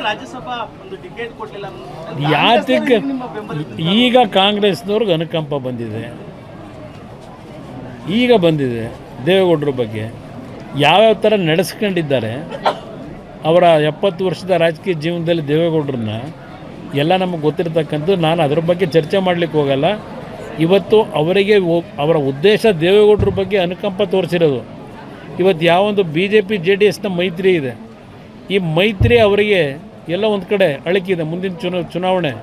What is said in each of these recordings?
ರಾಜ್ಯಸಭಾ ಒಂದು ಟಿಕೆಟ್ ಕೊಟ್ಟಿಲ್ಲ ಯಾತಕ್ಕೆ ಈಗ ಕಾಂಗ್ರೆಸ್ನವ್ರಿಗೆ ಅನುಕಂಪ ಬಂದಿದೆ, ಈಗ ಬಂದಿದೆ ದೇವೇಗೌಡರ ಬಗ್ಗೆ ಯಾವ್ಯಾವ ಥರ ನಡೆಸ್ಕೊಂಡಿದ್ದಾರೆ ಅವರ 70 ವರ್ಷದ ರಾಜಕೀಯ ಜೀವನದಲ್ಲಿ ದೇವೇಗೌಡರನ್ನ ಎಲ್ಲ ನಮಗೆ ಗೊತ್ತಿರ್ತಕ್ಕಂಥದ್ದು. ನಾನು ಅದರ ಬಗ್ಗೆ ಚರ್ಚೆ ಮಾಡಲಿಕ್ಕೆ ಹೋಗಲ್ಲ. ಇವತ್ತು ಅವರಿಗೆ ಅವರ ಉದ್ದೇಶ ದೇವೇಗೌಡರ ಬಗ್ಗೆ ಅನುಕಂಪ ತೋರಿಸಿರೋದು. ಇವತ್ತು ಯಾವೊಂದು BJP JDSನ ಮೈತ್ರಿ ಇದೆ, ಈ ಮೈತ್ರಿ ಅವರಿಗೆ ಎಲ್ಲ ಒಂದು ಕಡೆ ಅಳಕಿದೆ. ಮುಂದಿನ ಚುನಾವಣೆ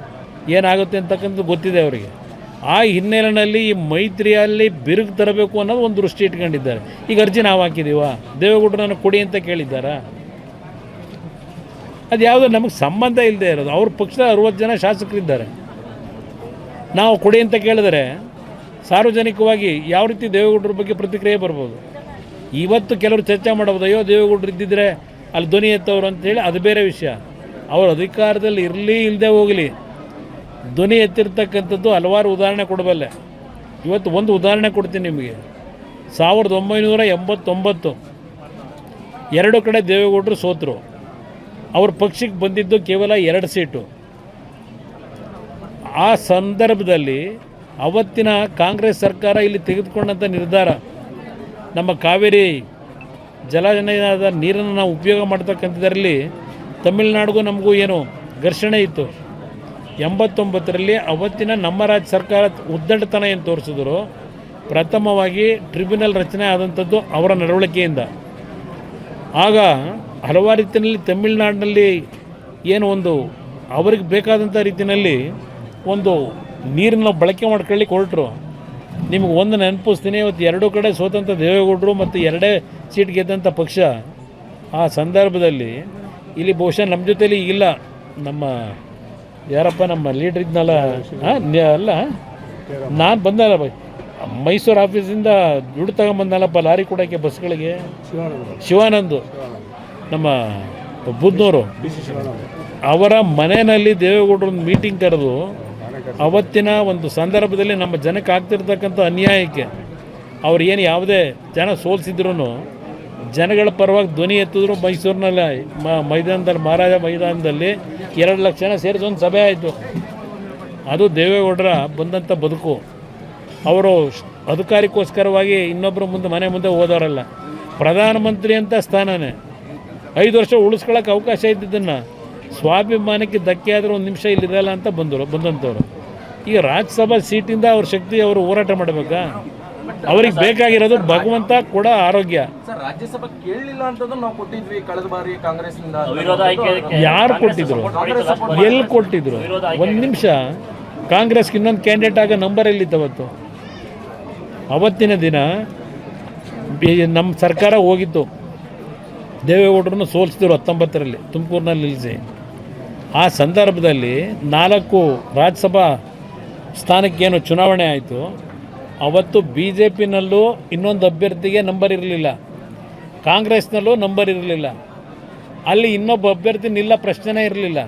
ಏನಾಗುತ್ತೆ ಅಂತಕ್ಕಂಥದ್ದು ಗೊತ್ತಿದೆ ಅವರಿಗೆ. ಆ ಹಿನ್ನೆಲೆಯಲ್ಲಿ ಈ ಮೈತ್ರಿಯಲ್ಲಿ ಬಿರುಕು ತರಬೇಕು ಅನ್ನೋದು ಒಂದು ದೃಷ್ಟಿ ಇಟ್ಕೊಂಡಿದ್ದಾರೆ. ಈಗ ಅರ್ಜಿ ನಾವು ಹಾಕಿದ್ದೀವ, ದೇವೇಗೌಡರನ್ನು ಕೊಡಿ ಅಂತ ಕೇಳಿದ್ದಾರಾ? ಅದು ಯಾವುದೋ ನಮಗೆ ಸಂಬಂಧ ಇಲ್ಲದೆ ಇರೋದು. ಅವ್ರ ಪಕ್ಷದ 60 ಜನ ಶಾಸಕರಿದ್ದಾರೆ. ನಾವು ಕೊಡಿ ಅಂತ ಕೇಳಿದರೆ ಸಾರ್ವಜನಿಕವಾಗಿ ಯಾವ ರೀತಿ ದೇವೇಗೌಡರ ಬಗ್ಗೆ ಪ್ರತಿಕ್ರಿಯೆ ಬರ್ಬೋದು. ಇವತ್ತು ಕೆಲವರು ಚರ್ಚೆ ಮಾಡಬಹುದು, ಅಯ್ಯೋ ದೇವೇಗೌಡರು ಇದ್ದಿದ್ದರೆ ಅಲ್ಲಿ ಧ್ವನಿ ಎತ್ತವರು ಅಂತೇಳಿ, ಅದು ಬೇರೆ ವಿಷಯ. ಅವರು ಅಧಿಕಾರದಲ್ಲಿ ಇರಲಿ ಇಲ್ಲದೆ ಹೋಗಲಿ ಧ್ವನಿ ಎತ್ತಿರ್ತಕ್ಕಂಥದ್ದು ಹಲವಾರು ಉದಾಹರಣೆ ಕೊಡಬಲ್ಲೆ. ಇವತ್ತು ಒಂದು ಉದಾಹರಣೆ ಕೊಡ್ತೀನಿ ನಿಮಗೆ. 1989 2 ಕಡೆ ದೇವೇಗೌಡರು ಸೋತರು. ಅವ್ರ ಪಕ್ಷಕ್ಕೆ ಬಂದಿದ್ದು ಕೇವಲ 2 ಸೀಟು. ಆ ಸಂದರ್ಭದಲ್ಲಿ ಅವತ್ತಿನ ಕಾಂಗ್ರೆಸ್ ಸರ್ಕಾರ ಇಲ್ಲಿ ತೆಗೆದುಕೊಂಡಂಥ ನಿರ್ಧಾರ, ನಮ್ಮ ಕಾವೇರಿ ಜಲಾನಯನದ ನೀರನ್ನು ನಾವು ಉಪಯೋಗ ಮಾಡ್ತಕ್ಕಂಥದ್ರಲ್ಲಿ ತಮಿಳುನಾಡಿಗೂ ನಮಗೂ ಏನು ಘರ್ಷಣೆ ಇತ್ತು. 89ರಲ್ಲಿ ಅವತ್ತಿನ ನಮ್ಮ ರಾಜ್ಯ ಸರ್ಕಾರ ಉದ್ದಟತನ ಏನು ತೋರಿಸಿದ್ರು, ಪ್ರಥಮವಾಗಿ ಟ್ರಿಬ್ಯುನಲ್ ರಚನೆ ಆದಂಥದ್ದು ಅವರ ನಡವಳಿಕೆಯಿಂದ. ಆಗ ಹಲವಾರು ರೀತಿಯಲ್ಲಿ ತಮಿಳುನಾಡಿನಲ್ಲಿ ಏನು ಒಂದು ಅವ್ರಿಗೆ ಬೇಕಾದಂಥ ರೀತಿಯಲ್ಲಿ ಒಂದು ನೀರನ್ನ ಬಳಕೆ ಮಾಡ್ಕೊಳ್ಳಿಕ್ಕೆ ಹೊರಟರು. ನಿಮಗೆ ಒಂದು ನೆನಪಿಸ್ತೀನಿ, ಇವತ್ತು 2 ಕಡೆ ಸ್ವತಂತ್ರ ದೇವೇಗೌಡರು ಮತ್ತು 2 ಸೀಟ್ ಗೆದ್ದಂಥ ಪಕ್ಷ. ಆ ಸಂದರ್ಭದಲ್ಲಿ ಇಲ್ಲಿ ಬಹುಶಃ ನಮ್ಮ ಜೊತೆಲಿ ಇಲ್ಲ, ನಮ್ಮ ಯಾರಪ್ಪ ನಮ್ಮ ಲೀಡ್ರ್ ಇದ್ನಲ್ಲ, ಅಲ್ಲ ನಾನು ಬಂದಲ್ಲ ಮೈಸೂರು ಆಫೀಸಿಂದ ದುಡ್ಡು ತಗೊಂಬಂದಲ್ಲಪ್ಪ ಲಾರಿ ಕೊಡೋಕ್ಕೆ ಬಸ್ಗಳಿಗೆ, ಶಿವಾನಂದು ನಮ್ಮ ಬುದ್ನೂರು, ಅವರ ಮನೆಯಲ್ಲಿ ದೇವೇಗೌಡರೊಂದು ಮೀಟಿಂಗ್ ಕರೆದು ಅವತ್ತಿನ ಒಂದು ಸಂದರ್ಭದಲ್ಲಿ ನಮ್ಮ ಜನಕ್ಕೆ ಆಗ್ತಿರ್ತಕ್ಕಂಥ ಅನ್ಯಾಯಕ್ಕೆ ಅವ್ರು ಏನು ಯಾವುದೇ ಜನ ಸೋಲಿಸಿದ್ರು ಜನಗಳ ಪರವಾಗಿ ಧ್ವನಿ ಎತ್ತಿದ್ರು. ಮೈಸೂರಿನಲ್ಲಿ ಮೈದಾನದಲ್ಲಿ, ಮಹಾರಾಜ ಮೈದಾನದಲ್ಲಿ 2 ಲಕ್ಷ ಜನ ಸೇರಿಸಿ ಒಂದು ಸಭೆ ಆಯಿತು. ಅದು ದೇವೇಗೌಡರ ಬಂದಂಥ ಬದುಕು. ಅವರು ಅಧಿಕಾರಕ್ಕೋಸ್ಕರವಾಗಿ ಇನ್ನೊಬ್ಬರು ಮನೆ ಮುಂದೆ ಹೋದವರಲ್ಲ. ಪ್ರಧಾನಮಂತ್ರಿ ಅಂತ ಸ್ಥಾನನೇ 5 ವರ್ಷ ಉಳಿಸ್ಕೊಳ್ಳೋಕೆ ಅವಕಾಶ ಇದ್ದಿದ್ದನ್ನು ಸ್ವಾಭಿಮಾನಕ್ಕೆ ಧಕ್ಕೆ ಆದರೆ 1 ನಿಮಿಷ ಇಲ್ಲಿರಲ್ಲ ಅಂತ ಬಂದಂಥವ್ರು. ಈಗ ರಾಜ್ಯಸಭಾ ಸೀಟಿಂದ ಅವ್ರ ಶಕ್ತಿ ಅವರು ಹೋರಾಟ ಮಾಡಬೇಕಾ? ಅವ್ರಿಗೆ ಬೇಕಾಗಿರೋದು ಭಗವಂತ ಕೂಡ ಆರೋಗ್ಯ. ರಾಜ್ಯಸಭಾ ಕೇಳಲಿಲ್ಲ ಅಂತಂದ್ರೆ ನಾವು ಕೊಟ್ಟಿದ್ವಿ ಕಳೆದ ಬಾರಿ ಕಾಂಗ್ರೆಸ್ನಿಂದ. ಯಾರು ಕೊಟ್ಟಿದ್ರು? ಎಲ್ಲಿ ಕೊಟ್ಟಿದ್ರು? 1 ನಿಮಿಷ. ಕಾಂಗ್ರೆಸ್ಗೆ ಇನ್ನೊಂದು ಕ್ಯಾಂಡಿಡೇಟ್ ಆಗ ನಂಬರ್ ಎಲ್ಲಿತ್ತವತ್ತು? ಅವತ್ತಿನ ದಿನ ನಮ್ಮ ಸರ್ಕಾರ ಹೋಗಿತ್ತು, ದೇವೇಗೌಡರನ್ನು ಸೋಲಿಸಿದ್ರು 19ರಲ್ಲಿ ತುಮಕೂರಿನಲ್ಲಿ ನಿಲ್ಲಿಸಿ. ಆ ಸಂದರ್ಭದಲ್ಲಿ 4 ರಾಜ್ಯಸಭಾ ಸ್ಥಾನಕ್ಕೇನು ಚುನಾವಣೆ ಆಯಿತು. ಅವತ್ತು BJPನಲ್ಲೂ ಇನ್ನೊಂದು ಅಭ್ಯರ್ಥಿಗೆ ನಂಬರ್ ಇರಲಿಲ್ಲ, ಕಾಂಗ್ರೆಸ್ನಲ್ಲೂ ನಂಬರ್ ಇರಲಿಲ್ಲ. ಅಲ್ಲಿ ಇನ್ನೊಬ್ಬ ಅಭ್ಯರ್ಥಿ ನಿಲ್ಲ ಪ್ರಶ್ನೆನೇ ಇರಲಿಲ್ಲ.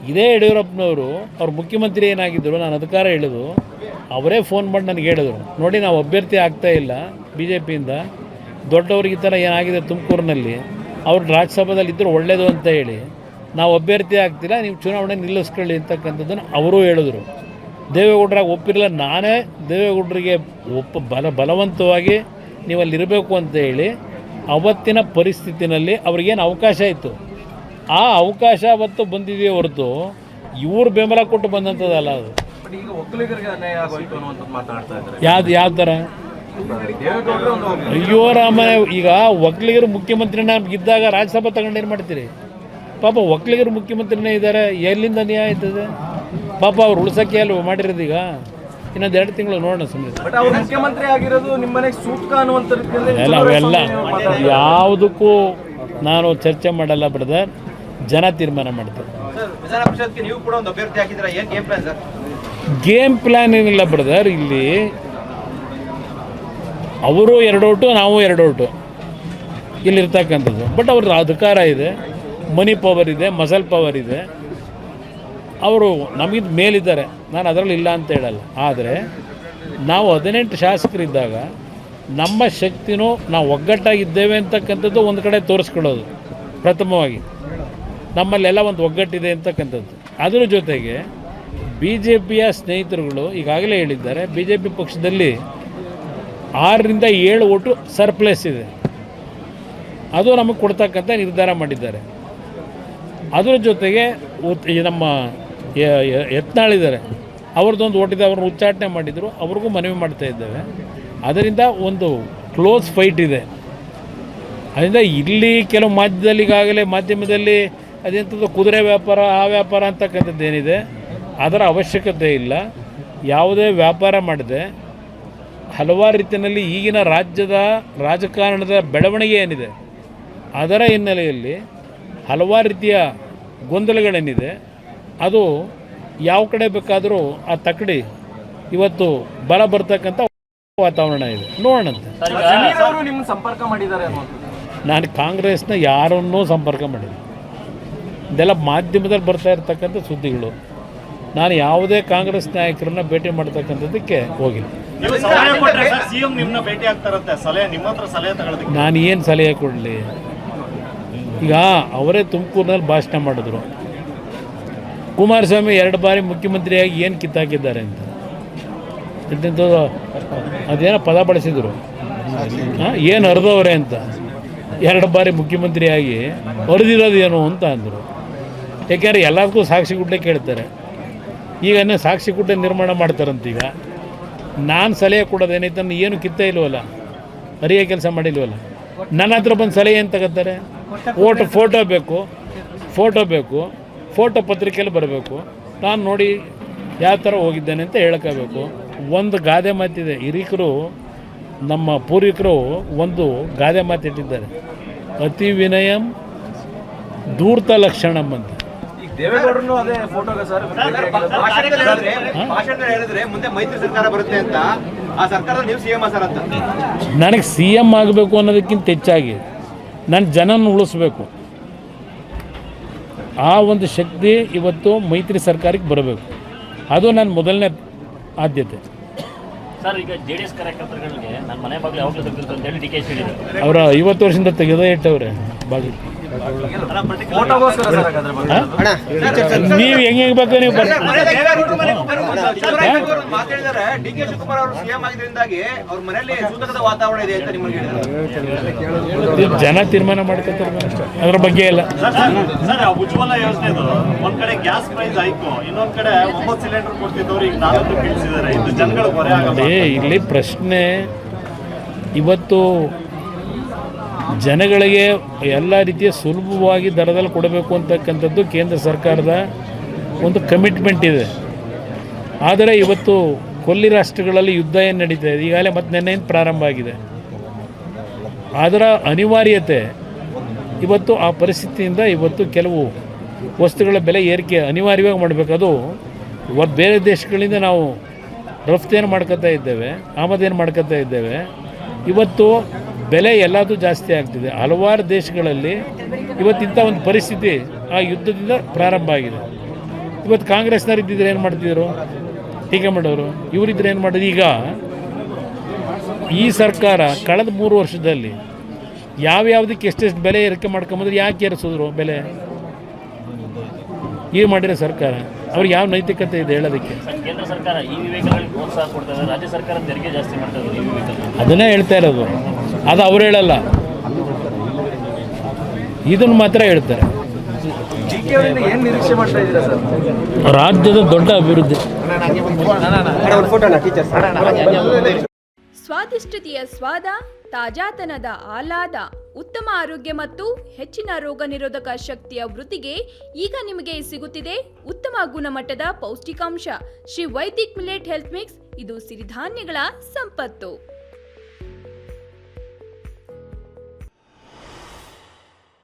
ಇದೇ ಯಡಿಯೂರಪ್ಪನವರು ಅವ್ರ ಮುಖ್ಯಮಂತ್ರಿ ಏನಾಗಿದ್ದರು, ನಾನು ಅಧಿಕಾರ ಹೇಳಿದು, ಅವರೇ ಫೋನ್ ಮಾಡಿ ನನಗೆ ಹೇಳಿದ್ರು, ನೋಡಿ ನಾವು ಅಭ್ಯರ್ಥಿ ಆಗ್ತಾಯಿಲ್ಲ BJPಯಿಂದ, ದೊಡ್ಡವ್ರಿಗೆ ಈ ಥರ ಏನಾಗಿದೆ ತುಮಕೂರಿನಲ್ಲಿ, ಅವ್ರು ರಾಜ್ಯಸಭಾದಲ್ಲಿ ಇದ್ದರೂ ಒಳ್ಳೆಯದು ಅಂತ ಹೇಳಿ ನಾವು ಅಭ್ಯರ್ಥಿ ಆಗ್ತಿಲ್ಲ, ನೀವು ಚುನಾವಣೆ ನಿಲ್ಲಿಸ್ಕೊಳ್ಳಿ ಅಂತಕ್ಕಂಥದ್ದನ್ನು ಅವರೂ ಹೇಳಿದ್ರು. ದೇವೇಗೌಡರಾಗ ಒಪ್ಪಿರಲಿಲ್ಲ. ನಾನೇ ದೇವೇಗೌಡರಿಗೆ ಬಲವಂತವಾಗಿ ನೀವು ಅಲ್ಲಿರಬೇಕು ಅಂತ ಹೇಳಿ ಅವತ್ತಿನ ಪರಿಸ್ಥಿತಿನಲ್ಲಿ ಅವ್ರಿಗೇನು ಅವಕಾಶ ಇತ್ತು, ಆ ಅವಕಾಶ ಅವತ್ತು ಬಂದಿದೆಯೇ ಹೊರತು ಇವ್ರು ಬೆಂಬಲ ಕೊಟ್ಟು ಬಂದಂಥದ್ದಲ್ಲ. ಅದು ಯಾವ ಥರ? ಅಯ್ಯೋ ರಾಮ, ಈಗ ಒಕ್ಕಲಿಗರು ಮುಖ್ಯಮಂತ್ರಿನ ಇದ್ದಾಗ ರಾಜ್ಯಸಭಾ ತಗೊಂಡೇನು ಮಾಡ್ತೀರಿ? ಪಾಪ ಒಕ್ಕಲಿಗರು ಮುಖ್ಯಮಂತ್ರಿನೇ ಇದ್ದಾರೆ, ಎಲ್ಲಿಂದ ನ್ಯಾಯ ಆಯ್ತದೆ? ಪಾಪ ಅವ್ರು ಉಳ್ಸೋಕ್ಕೆ ಅಲ್ವ ಮಾಡಿರೋದು. ಈಗ ಇನ್ನೊಂದು 2 ತಿಂಗಳು ನೋಡೋಣ ಸುಮ್ಮನೆ. ಮುಖ್ಯಮಂತ್ರಿ ಆಗಿರೋದು ನಿಮ್ಮನೆಗೆ ಸೂಕ್ತ ಅನ್ನುವಂಥ ಅವೆಲ್ಲ ಯಾವುದಕ್ಕೂ ನಾನು ಚರ್ಚೆ ಮಾಡಲ್ಲ ಬ್ರದರ್, ಜನ ತೀರ್ಮಾನ ಮಾಡ್ತಾರೆ. ಗೇಮ್ ಪ್ಲಾನ್ ಏನಿಲ್ಲ ಬ್ರದರ್. ಇಲ್ಲಿ ಅವರು 2 ಓಟು, ನಾವು 2 ಓಟು ಇಲ್ಲಿರ್ತಕ್ಕಂಥದ್ದು. ಬಟ್ ಅವ್ರ ಅಧಿಕಾರ ಇದೆ, ಮನಿ ಪವರ್ ಇದೆ, ಮಸಲ್ ಪವರ್ ಇದೆ. ಅವರು ನಮಗಿಂತ ಮೇಲಿದ್ದಾರೆ, ನಾನು ಅದರಲ್ಲಿ ಇಲ್ಲ ಅಂತ ಹೇಳಲ್ಲ. ಆದರೆ ನಾವು 18 ಶಾಸಕರಿದ್ದಾಗ ನಮ್ಮ ಶಕ್ತಿನೂ ನಾವು ಒಗ್ಗಟ್ಟಾಗಿದ್ದೇವೆ ಅಂತಕ್ಕಂಥದ್ದು ಒಂದು ಕಡೆ ತೋರಿಸ್ಕೊಳ್ಳೋದು ಪ್ರಥಮವಾಗಿ. ನಮ್ಮಲ್ಲೆಲ್ಲ ಒಂದು ಒಗ್ಗಟ್ಟಿದೆ ಅಂತಕ್ಕಂಥದ್ದು. ಅದರ ಜೊತೆಗೆ ಬಿ ಜೆ ಪಿಯ ಸ್ನೇಹಿತರುಗಳು ಈಗಾಗಲೇ ಹೇಳಿದ್ದಾರೆ, ಬಿ ಜೆ ಪಿ ಪಕ್ಷದಲ್ಲಿ 6ರಿಂದ 7 ಓಟು ಸರ್ಪ್ಲಸ್ ಇದೆ, ಅದು ನಮಗೆ ಕೊಡ್ತಕ್ಕಂಥ ನಿರ್ಧಾರ ಮಾಡಿದ್ದಾರೆ. ಅದರ ಜೊತೆಗೆ ನಮ್ಮ ಯತ್ನಾಳಿದ್ದಾರೆ, ಅವ್ರದ್ದೊಂದು ಓಟಿದೆ, ಅವ್ರನ್ನ ಉಚ್ಚಾಟನೆ ಮಾಡಿದರು, ಅವ್ರಿಗೂ ಮನವಿ ಮಾಡ್ತಾ ಇದ್ದೇವೆ. ಅದರಿಂದ ಒಂದು ಕ್ಲೋಸ್ ಫೈಟ್ ಇದೆ. ಅದರಿಂದ ಇಲ್ಲಿ ಕೆಲವು ಮಾಧ್ಯಮದಲ್ಲಿ ಅದೆಂಥದ್ದು ಕುದುರೆ ವ್ಯಾಪಾರ ಆ ವ್ಯಾಪಾರ ಅಂತಕ್ಕಂಥದ್ದೇನಿದೆ ಅದರ ಅವಶ್ಯಕತೆ ಇಲ್ಲ. ಯಾವುದೇ ವ್ಯಾಪಾರ ಮಾಡದೆ ಹಲವಾರು ರೀತಿಯಲ್ಲಿ ಈಗಿನ ರಾಜ್ಯದ ರಾಜಕಾರಣದ ಬೆಳವಣಿಗೆ ಏನಿದೆ ಅದರ ಹಿನ್ನೆಲೆಯಲ್ಲಿ ಹಲವಾರು ರೀತಿಯ ಗೊಂದಲಗಳೇನಿದೆ ಅದು ಯಾವ ಕಡೆ ಬೇಕಾದರೂ ಆ ತಕ್ಕಡಿ ಇವತ್ತು ಬಲ ಬರ್ತಕ್ಕಂಥ ವಾತಾವರಣ ಇದೆ. ನೋಡೋಣಂತೆ. ಅವರು ನಿಮ್ಮ ಸಂಪರ್ಕ ಮಾಡಿದ್ದಾರೆ ಅನ್ನುವಂಥದ್ದು. ನಾನು ಕಾಂಗ್ರೆಸ್ನ ಯಾರನ್ನೂ ಸಂಪರ್ಕ ಮಾಡಿಲ್ಲ. ಇದೆಲ್ಲ ಮಾಧ್ಯಮದಲ್ಲಿ ಬರ್ತಾ ಇರ್ತಕ್ಕಂಥ ಸುದ್ದಿಗಳು. ನಾನು ಯಾವುದೇ ಕಾಂಗ್ರೆಸ್ ನಾಯಕರನ್ನ ಭೇಟಿ ಮಾಡ್ತಕ್ಕಂಥದ್ದಕ್ಕೆ ಹೋಗಿಲ್ಲ. ನಾನು ಏನು ಸಲಹೆ ಕೊಡಲಿ? ಈಗ ಅವರೇ ತುಮಕೂರಿನಲ್ಲಿ ಭಾಷಣ ಮಾಡಿದ್ರು, ಕುಮಾರಸ್ವಾಮಿ 2 ಬಾರಿ ಮುಖ್ಯಮಂತ್ರಿಯಾಗಿ ಏನು ಕಿತ್ತಾಕಿದ್ದಾರೆ ಅಂತ. ಅದೇನೋ ಪದ ಬಳಸಿದರು, ಏನು ಹರಿದವ್ರೆ ಅಂತ. 2 ಬಾರಿ ಮುಖ್ಯಮಂತ್ರಿಯಾಗಿ ಹರಿದಿರೋದೇನು ಅಂತ ಅಂದರು. ಯಾಕೆಂದರೆ ಎಲ್ಲದಕ್ಕೂ ಸಾಕ್ಷಿ ಗುಡ್ಡೆ ಕೇಳ್ತಾರೆ. ಈಗ ಸಾಕ್ಷಿ ಗುಡ್ಡೆ ನಿರ್ಮಾಣ ಮಾಡ್ತಾರಂತೀಗ. ನಾನು ಸಲಹೆ ಕೊಡೋದೇನೈತೆ, ಏನು ಕಿತ್ತ ಇಲ್ವಲ್ಲ, ಹರಿಯೋ ಕೆಲಸ ಮಾಡಿಲ್ವಲ್ಲ. ನನ್ನ ಹತ್ರ ಬಂದು ಸಲಹೆ ಏನು ತಗೋತಾರೆ? ಫೋಟೋ ಬೇಕು, ಫೋಟೋ ಪತ್ರಿಕೆಯಲ್ಲಿ ಬರಬೇಕು, ನಾನು ನೋಡಿ ಯಾವ ಥರ ಹೋಗಿದ್ದೇನೆ ಅಂತ ಹೇಳ್ಕೋಬೇಕು. ಒಂದು ಗಾದೆ ಮಾತಿದೆ, ಹಿರಿಕರು ನಮ್ಮ ಪೂರ್ವಿಕರು ಒಂದು ಗಾದೆ ಮಾತಿಟ್ಟಿದ್ದಾರೆ, ಅತಿ ವಿನಯಂ ಧೂರ್ತ ಲಕ್ಷಣಂ ಅಂತ. ದೇವೇಗೌಡರು ಅದೇ ಫೋಟೋಗೆ ಸರ್ ಭಾಷಣದಲ್ಲಿ ಹೇಳಿದ್ರೆ ಮುಂದೆ ಮೈತ್ರಿ ಸರ್ಕಾರ ಬರುತ್ತೆ ಅಂತ, ಆ ಸರ್ಕಾರದ ನೀವು ಸಿಎಂ ಸರ್ ಅಂತ. ನನಗೆ ಸಿಎಂ ಆಗಬೇಕು ಅನ್ನೋದಕ್ಕಿಂತ ಹೆಚ್ಚಾಗಿ ನನ್ನ ಜನನ ಉಳಿಸ್ಬೇಕು. ಆ ಒಂದು ಶಕ್ತಿ ಇವತ್ತು ಮೈತ್ರಿ ಸರ್ಕಾರಕ್ಕೆ ಬರಬೇಕು. ಅದು ನನ್ನ ಮೊದಲನೇ ಆದ್ಯತೆ. ಸರ್, ಈಗ ಜೆಡಿಎಸ್ ಕಾರ್ಯಕರ್ತರುಗಳಿಗೆ ನನ್ನ ಮನೆ ಬಾಗಿಲು ಯಾವಾಗಲೂ ತೆಗೆದು ಅಂತ ಹೇಳಿ ಡಿಕೆ ಹೇಳಿದ್ರು. ಅವರ 50 ವರ್ಷದಿಂದ ತೆಗೆದೇ ಇಟ್ಟವ್ರೆ ಬಾಗಿಲು. ನೀವು ಹೆಂಗೆ ಬೇಕು ನೀವು ಮಾತಾಡಿದರೆ ಡಿಕೆ ಶಿವಕುಮಾರ್ ಅವರು ಸಿಎಂ ಆಗಿದ್ರಿಂದಾಗಿ ಅವ್ರ ಮನೆಯಲ್ಲಿ ಸೂತಕದ ವಾತಾವರಣ ಇದೆ ಅಂತ ನಿಮಗೆ ಹೇಳಿದ್ರು. ಜನ ತೀರ್ಮಾನ ಮಾಡ್ಕೊತಾರೆ ಅಷ್ಟೇ, ಅದ್ರ ಬಗ್ಗೆ ಇಲ್ಲ. ಉಜ್ವಲ ಯೋಜನೆದು ಒಂದ್ ಕಡೆ ಗ್ಯಾಸ್ ಪ್ರೈಸ್ ಆಯ್ತು, ಇನ್ನೊಂದ್ ಕಡೆ 9 ಸಿಲಿಂಡರ್ ಕೊಡ್ತಿದ್ದವ್ರು ಈಗ 4 ಇಳಿಸಿದ್ದಾರೆ. ಇದು ಜನಗಳು ಹೊರೆ ಆಗಲ್ಲ. ಇಲ್ಲಿ ಪ್ರಶ್ನೆ ಇವತ್ತು ಜನಗಳಿಗೆ ಎಲ್ಲ ರೀತಿಯ ಸುಲಭವಾಗಿ ದರದಲ್ಲಿ ಕೊಡಬೇಕು ಅಂತಕ್ಕಂಥದ್ದು ಕೇಂದ್ರ ಸರ್ಕಾರದ ಒಂದು ಕಮಿಟ್ಮೆಂಟ್ ಇದೆ. ಆದರೆ ಇವತ್ತು ಕೊಲ್ಲಿ ರಾಷ್ಟ್ರಗಳಲ್ಲಿ ಯುದ್ಧ ಏನು ನಡೀತಾ ಇದೆ, ಈಗಾಗಲೇ ಮತ್ತೆ ನೆನ್ನೆಯಿಂದ ಪ್ರಾರಂಭ ಆಗಿದೆ. ಅದರ ಅನಿವಾರ್ಯತೆ ಇವತ್ತು ಆ ಪರಿಸ್ಥಿತಿಯಿಂದ ಇವತ್ತು ಕೆಲವು ವಸ್ತುಗಳ ಬೆಲೆ ಏರಿಕೆ ಅನಿವಾರ್ಯವಾಗಿ ಮಾಡಬೇಕು. ಅದು ಬೇರೆ ದೇಶಗಳಿಂದ ನಾವು ರಫ್ತೇನು ಮಾಡ್ಕೊತಾ ಇದ್ದೇವೆ, ಆಮದೇನು ಮಾಡ್ಕೊತಾ ಇದ್ದೇವೆ. ಇವತ್ತು ಬೆಲೆ ಎಲ್ಲದೂ ಜಾಸ್ತಿ ಆಗ್ತಿದೆ. ಹಲವಾರು ದೇಶಗಳಲ್ಲಿ ಇವತ್ತಿಂಥ ಒಂದು ಪರಿಸ್ಥಿತಿ ಆ ಯುದ್ಧದಿಂದ ಪ್ರಾರಂಭ ಆಗಿದೆ. ಇವತ್ತು ಕಾಂಗ್ರೆಸ್ನವ್ರು ಇದ್ದಿದ್ರೆ ಏನು ಮಾಡ್ತಿದ್ರು? ಟೀಕೆ ಮಾಡೋರು. ಇವರಿದ್ರೆ ಏನು ಮಾಡೋದು? ಈಗ ಈ ಸರ್ಕಾರ ಕಳೆದ 3 ವರ್ಷದಲ್ಲಿ ಯಾವ್ಯಾವುದಕ್ಕೆ ಎಷ್ಟೆಷ್ಟು ಬೆಲೆ ಏರಿಕೆ ಮಾಡ್ಕೊಂಬಂದ್ರೆ ಯಾಕೆ ಏರಿಸಿದ್ರು ಬೆಲೆ? ಈಗ ಮಾಡಿರೋ ಸರ್ಕಾರ ಅವ್ರಿಗೆ ಯಾವ ನೈತಿಕತೆ ಇದೆ ಹೇಳೋದಕ್ಕೆ? ಕೇಂದ್ರ ಸರ್ಕಾರ ಈ ವೆಹಿಕಲ್ಗಳಿಗೆ ಪ್ರೋತ್ಸಾಹ ಕೊಡ್ತಾ ಇದೆ, ರಾಜ್ಯ ಸರ್ಕಾರ ತೆರಿಗೆ ಜಾಸ್ತಿ ಮಾಡ್ತಾ ಇದೆ. ಈ ವೆಹಿಕಲ್ ಅದನ್ನೇ ಹೇಳ್ತಾ ಇರೋದು. ಅದು ಅವ್ರು ಹೇಳಲ್ಲ, ಇದನ್ನು ಮಾತ್ರ ಹೇಳ್ತಾರೆ. ಏನು ನಿರೀಕ್ಷೆ ಮಾಡ್ತಾ ಇದ್ದೀರಾ ಸರ್? ರಾಜ್ಯದ ದೊಡ್ಡ ಅಭಿವೃದ್ಧಿ. ಸ್ವಾದಿಷ್ಟತೆಯ ಸ್ವಾದ, ತಾಜಾತನದ ಆಹ್ಲಾದ, ಉತ್ತಮ ಆರೋಗ್ಯ ಮತ್ತು ಹೆಚ್ಚಿನ ರೋಗ ನಿರೋಧಕ ಶಕ್ತಿಯ ವೃದ್ಧಿಗೆ ಈಗ ನಿಮಗೆ ಸಿಗುತ್ತಿದೆ ಉತ್ತಮ ಗುಣಮಟ್ಟದ ಪೌಷ್ಟಿಕಾಂಶ. Shri Vaidik millet health mix. ಇದು ಸಿರಿಧಾನ್ಯಗಳ ಸಂಪತ್ತು.